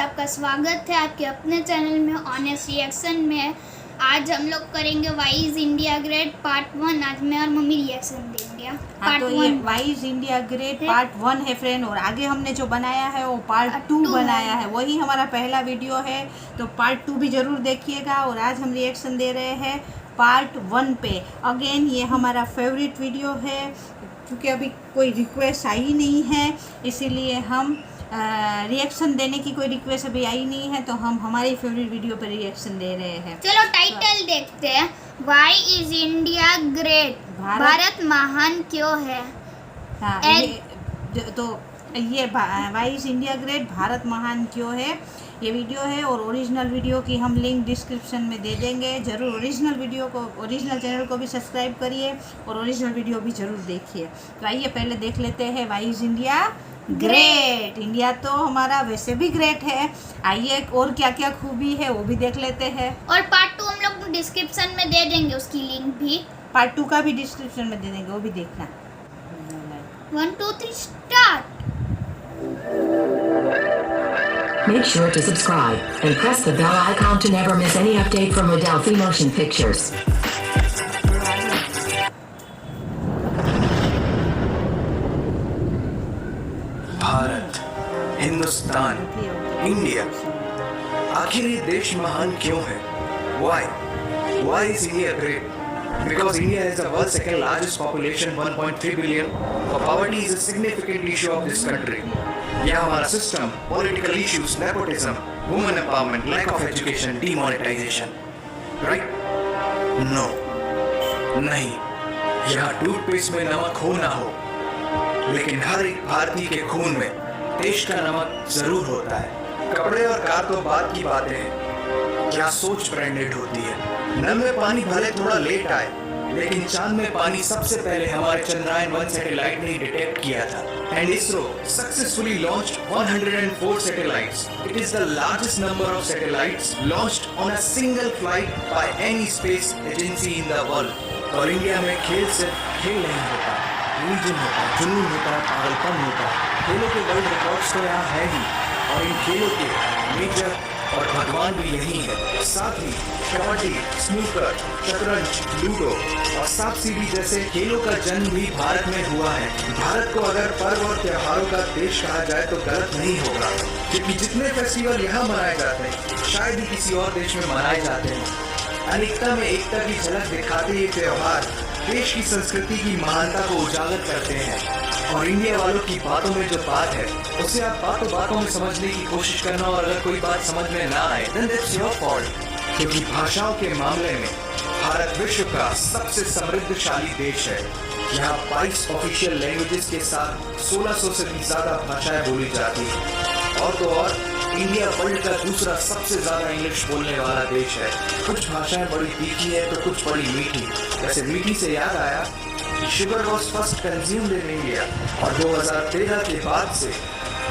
आपका स्वागत है आपके अपने चैनल में ऑनेस्ट रिएक्शन में। आज हम लोग करेंगे why is India great part 1। आज मैं और मम्मी रिएक्शन देंगे हाँ, तो ये why is India great part 1 है फ्रेंड, और आगे हमने जो बनाया है वो पार्ट 2 बनाया है। वही हमारा पहला वीडियो है, तो पार्ट 2 भी ज़रूर देखिएगा। और आज हम रिएक्शन दे रहे हैं पार्ट 1 पे। अगेन ये हमारा फेवरेट वीडियो है, क्योंकि अभी कोई रिक्वेस्ट आई नहीं है, इसीलिए हम रिएक्शन देने की कोई रिक्वेस्ट अभी आई नहीं है, तो हम हमारी फेवरेट वीडियो पर रिएक्शन दे रहे हैं। चलो टाइटल देखते हैं। Why is India great, Bharat महान क्यों है। हाँ, ये why is India great, Bharat महान क्यों है, ये वीडियो है। और ओरिजिनल वीडियो की हम लिंक डिस्क्रिप्शन में दे देंगे। ज़रूर ओरिजिनल वीडियो को, ओरिजिनल चैनल को भी सब्सक्राइब करिए और ओरिजिनल वीडियो भी ज़रूर देखिए। तो आइए पहले देख लेते हैं why is India great. India तो हमारा वैसे भी ग्रेट है, आइए और क्या क्या खूबी है वो भी देख लेते हैं। और पार्ट 2 हम लोग डिस्क्रिप्शन में दे देंगे, उसकी लिंक भी। पार्ट 2 का भी डिस्क्रिप्शन में दे देंगे, वो भी देखना। 1 2 3 start. Make sure to subscribe and press the bell icon to never miss any update from Adelphi Motion Pictures. Bharat, Hindustan, India, आखिर ये देश महान क्यों है? Why? Why is India great? Because India has the world's second largest population, 1.3 billion. Poverty is a significant issue of this country. यहाँ हमारा system, political issues, nepotism, women empowerment, lack of education, demonetisation, right? No, नहीं। यहाँ toothpaste में नमक हो ना हो, लेकिन हर एक भारतीय के खून में देश का नमक जरूर होता है। कपड़े और कार तो बात की बातें हैं, क्या सोच ब्रांडेड होती है। नल में पानी भले थोड़ा लेट आए, लेकिन चांद में पानी सबसे पहले हमारे चंद्रयान 1 सैटेलाइट ने डिटेक्ट किया था। And ISRO successfully launched 104 satellites. It is the largest number of satellites launched on a single flight by any space agency in the world. और इंडिया में खेल सिर्फ खेल नहीं होता, रिलीजन होता, जुनून होता, पागलपन होता। खेलों के वर्ल्ड रिकॉर्ड्स तो यहाँ है ही, और इन खेलों के मेजर और भगवान भी यही है। साथ ही कबड्डी, स्नूकर, शतरंज, लूडो और सांप सीढ़ी जैसे खेलों का जन्म भी भारत में हुआ है। भारत को अगर पर्व और त्योहारों का देश कहा जाए तो गलत नहीं होगा, क्योंकि जितने फेस्टिवल यहाँ मनाए जाते हैं शायद ही किसी और देश में मनाए जाते हैं। अनेकता में एकता की झलक दिखाते ये त्योहार देश की संस्कृति की महानता को उजागर करते हैं। और इंडिया वालों की बातों में जो बात है उसे आप बातों बातों में समझने की कोशिश करना, और अगर कोई बात समझ में ना आए then that's your fault। क्योंकि भाषाओं के मामले में भारत विश्व का सबसे समृद्धशाली देश है। यहाँ 22 ऑफिशियल लैंग्वेजेस के साथ 1600 से भी ज्यादा भाषाएं बोली जाती हैं। और तो और इंडिया वर्ल्ड का दूसरा सबसे ज्यादा इंग्लिश बोलने वाला देश है। कुछ भाषाएं बड़ी तीखी है तो कुछ बड़ी मीठी। वैसे मीठी से याद आया, sugar was first consumed in India, और 2013 के बाद से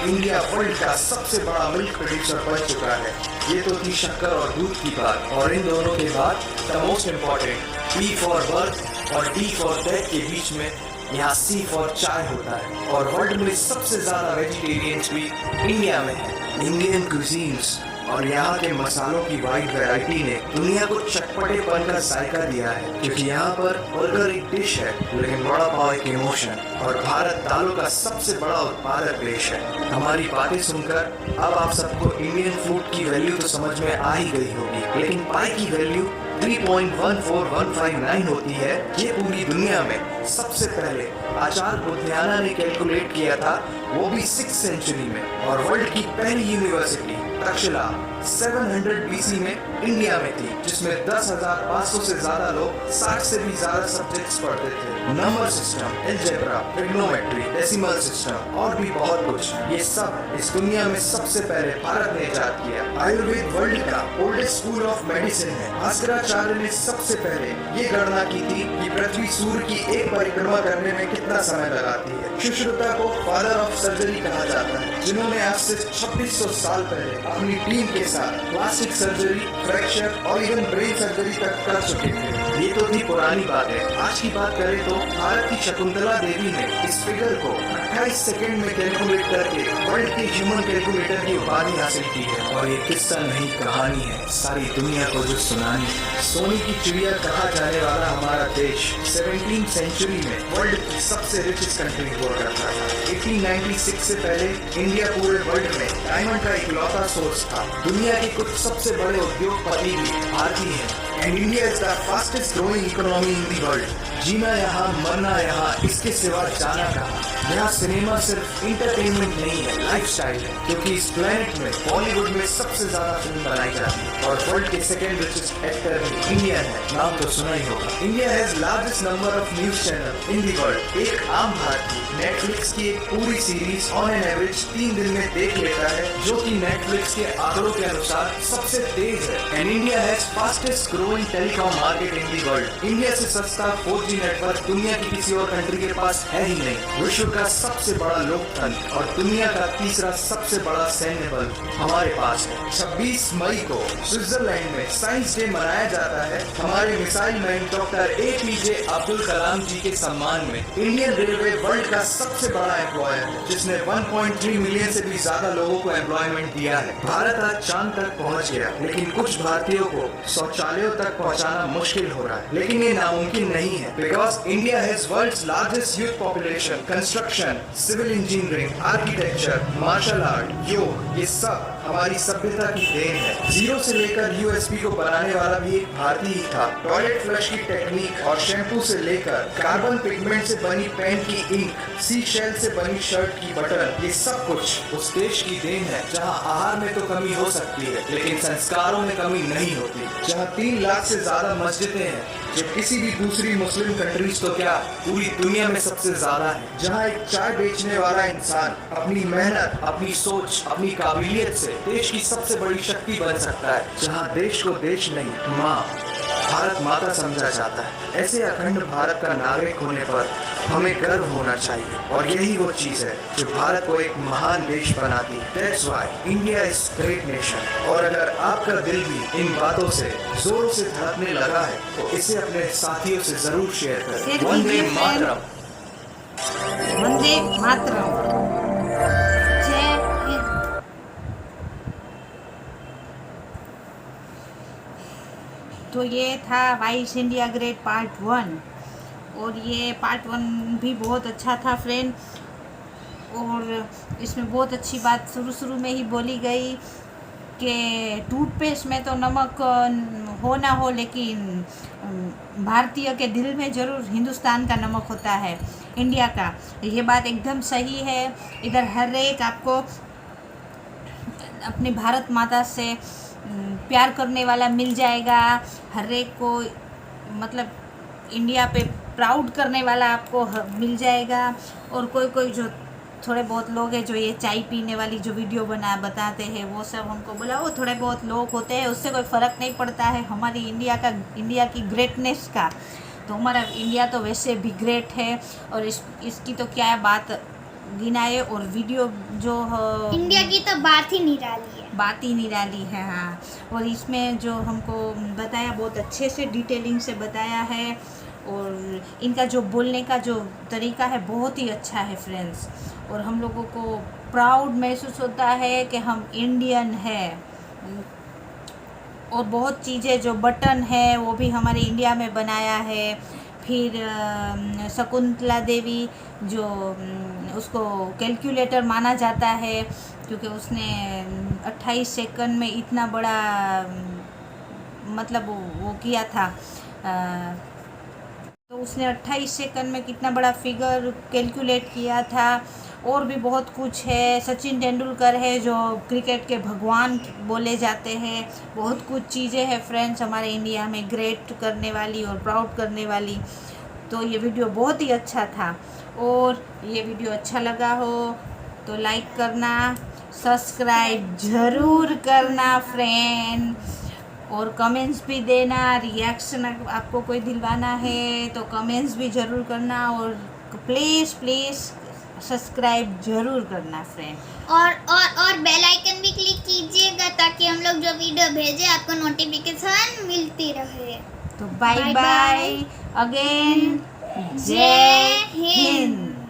इंडिया वर्ल्ड का सबसे बड़ा मिल्क प्रोड्यूसर बन चुका है। ये तो थी शक्कर और दूध की बात, और इन दोनों के बाद the most important B for birth और डी फॉर डेथ के बीच में यहाँ सी फॉर चाय होता है। और वर्ल्ड में सबसे ज्यादा वेजिटेरियंस भी इंडिया में है। इंडियन कुजीन्स और यहाँ के मसालों की वाइड वैरायटी ने दुनिया को चटपटेपन का जायका दिया है, क्योंकि यहाँ पर बर्गर एक डिश है, लेकिन बड़ा पाव एक इमोशन। और भारत दालों का सबसे बड़ा उत्पादक देश है। हमारी बातें सुनकर अब आप सबको इंडियन फूड की वैल्यू तो समझ में आ ही गई होगी, लेकिन पाई की वैल्यू 3.14159 होती है। ये पूरी दुनिया में सबसे पहले आचार्य बुद्धियाना ने कैलकुलेट किया था, वो भी 6th सेंचुरी में। और वर्ल्ड की पहली यूनिवर्सिटी तक्षशिला 700 BC में इंडिया में थी, जिसमें 10,500 से ज्यादा लोग 60 से भी ज्यादा सब्जेक्ट्स पढ़ते थे। Number system, algebra, trigonometry, decimal system और भी बहुत कुछ, ये सब इस दुनिया में सबसे पहले भारत ने इजाद किया। आयुर्वेद वर्ल्ड का ओल्डेस्ट स्कूल ऑफ मेडिसिन है। भास्कराचार्य ने सबसे पहले ये गणना की थी कि पृथ्वी सूर्य की एक परिक्रमा करने में कितना समय लगाती है। सुश्रुता को फादर ऑफ सर्जरी कहा जाता है, जिन्होंने आज से 2600 साल पहले अपनी टीम के साथ प्लास्टिक सर्जरी, फ्रैक्चर और इवन ब्रेन सर्जरी तक कर चुके थे। ये तो थी पुरानी बात है। आज की बात करें तो भारत की शकुंतला देवी ने इस फिगर को 28 सेकंड में कैलकुलेट करके वर्ल्ड के ह्यूमन कैलकुलेटर की उपाधि हासिल की है। और ये किस्सा नहीं कहानी है, सारी दुनिया को जो सुनानी है। सोने की चिड़िया कहा जाने वाला हमारा देश 17वीं सेंचुरी में वर्ल्ड की सबसे रिचेस्ट कंट्री हुआ करता था। 1896 से पहले इंडिया पूरे वर्ल्ड में डायमंड का इकलौता सोर्स था। दुनिया के कुछ सबसे बड़े उद्योगपति भी भारतीय हैं। And India is the fastest growing economy in the world. जीना यहाँ, मरना यहाँ, इसके सिवा जाना कहाँ। यहाँ सिनेमा सिर्फ इंटरटेनमेंट नहीं है, लाइफस्टाइल है। क्योंकि इस प्लेनेट में बॉलीवुड में सबसे ज्यादा फिल्म बनाई जाती है और वर्ल्ड के सेकेंड रिचेस्ट एक्टर भी इंडियन है। नाम तो सुना ही होगा। India has largest number of news channel in the world. एक आम भारतीय नेटफ्लिक्स की एक पूरी सीरीज ऑन एन एवरेज 3 दिन में देख लेता है, जो कि नेटफ्लिक्स के आंकड़ों के अनुसार सबसे तेज है। And India has fastest growing telecom market in the world. India से सस्ता 4G नेटवर्क दुनिया की किसी और कंट्री के पास है ही नहीं। विश्व का सबसे बड़ा लोकतंत्र और दुनिया का तीसरा सबसे बड़ा सैन्य बल हमारे पास है। 26 मई को स्विट्जरलैंड में साइंस डे मनाया जाता है हमारे missile man doctor APJ Abdul Kalam ji के सम्मान में। इंडियन रेलवे वर्ल्ड का सबसे बड़ा एम्प्लॉयर है, जिसने 1.3 मिलियन से भी ज्यादा लोगों को एम्प्लॉयमेंट दिया है। भारत आज चांद तक पहुंच गया, लेकिन कुछ भारतीयों को शौचालयों तक पहुंचाना मुश्किल हो रहा है। लेकिन ये नामुमकिन नहीं है, because India has world's largest youth population. Construction, civil engineering, architecture, martial art, yoga, ये सब हमारी सभ्यता की देन है। जीरो से लेकर USB को बनाने वाला भी एक भारतीय ही था। टॉयलेट फ्लश की टेक्निक और शैम्पू से लेकर कार्बन पिगमेंट से बनी पेन की इंक, सी शेल से बनी शर्ट की बटन, ये सब कुछ उस देश की देन है जहां आहार में तो कमी हो सकती है, लेकिन संस्कारों में कमी नहीं होती। जहां 3 लाख से ज्यादा मस्जिदें हैं, जो किसी भी दूसरी मुस्लिम कंट्रीज तो क्या पूरी दुनिया में सबसे ज्यादा है। जहां एक चाय बेचने वाला इंसान अपनी मेहनत, अपनी सोच, अपनी काबिलियत से देश की सबसे बड़ी शक्ति बन सकता है। जहां देश को देश नहीं, माँ, भारत माता समझा जाता है। ऐसे अखंड भारत का नागरिक होने पर हमें गर्व होना चाहिए, और यही वो चीज है जो भारत को एक महान देश बनाती है। That's why India is great nation। और अगर आपका दिल भी इन बातों से जोरों से धड़कने लगा है, तो इसे अपने साथियों से जरूर शेयर करें। वंदे मातरम। वंदे मातरम। जय हिंद। तो ये था वाइस इंडिया ग्रेट पार्ट 1, और ये पार्ट 1 भी बहुत अच्छा था फ्रेंड। और इसमें बहुत अच्छी बात शुरू में ही बोली गई कि टूथपेस्ट में तो नमक हो ना हो, लेकिन भारतीय के दिल में ज़रूर हिंदुस्तान का नमक होता है, इंडिया का। ये बात एकदम सही है। इधर हर एक आपको अपनी भारत माता से प्यार करने वाला मिल जाएगा। हर एक को मतलब इंडिया पे प्राउड करने वाला आपको मिल जाएगा। और कोई जो थोड़े बहुत लोग हैं जो ये चाय पीने वाली जो वीडियो बताते हैं, वो सब हमको बोला वो थोड़े बहुत लोग होते हैं, उससे कोई फ़र्क नहीं पड़ता है हमारी इंडिया की ग्रेटनेस का। तो हमारा इंडिया तो वैसे भी ग्रेट है, और इसकी तो क्या बात गिनाए। और वीडियो जो इंडिया की तो बात ही निराली है। हाँ, और इसमें जो हमको बताया बहुत अच्छे से डिटेलिंग से बताया है, और इनका जो बोलने का जो तरीका है बहुत ही अच्छा है फ्रेंड्स। और हम लोगों को प्राउड महसूस होता है कि हम इंडियन हैं। और बहुत चीज़ें जो बटन है वो भी हमारे इंडिया में बनाया है। फिर शकुंतला देवी जो उसको कैलकुलेटर माना जाता है, क्योंकि उसने 28 सेकंड में इतना बड़ा मतलब वो किया था। तो उसने 28 सेकंड में कितना बड़ा फिगर कैलकुलेट किया था। और भी बहुत कुछ है। सचिन तेंदुलकर है जो क्रिकेट के भगवान बोले जाते हैं। बहुत कुछ चीज़ें हैं फ्रेंड्स हमारे इंडिया में ग्रेट करने वाली और प्राउड करने वाली। तो ये वीडियो बहुत ही अच्छा था। और ये वीडियो अच्छा लगा हो तो लाइक करना, सब्सक्राइब ज़रूर करना फ्रेंड, और कमेंट्स भी देना। रिएक्शन आपको कोई दिलवाना है तो कमेंट्स भी ज़रूर करना, और प्लीज़ सब्सक्राइब ज़रूर करना फ्रेंड। और बेल आइकन भी क्लिक कीजिएगा ताकि हम लोग जो वीडियो भेजें आपको नोटिफिकेशन मिलती रहे। तो बाय बाय अगेन। जय हिंद।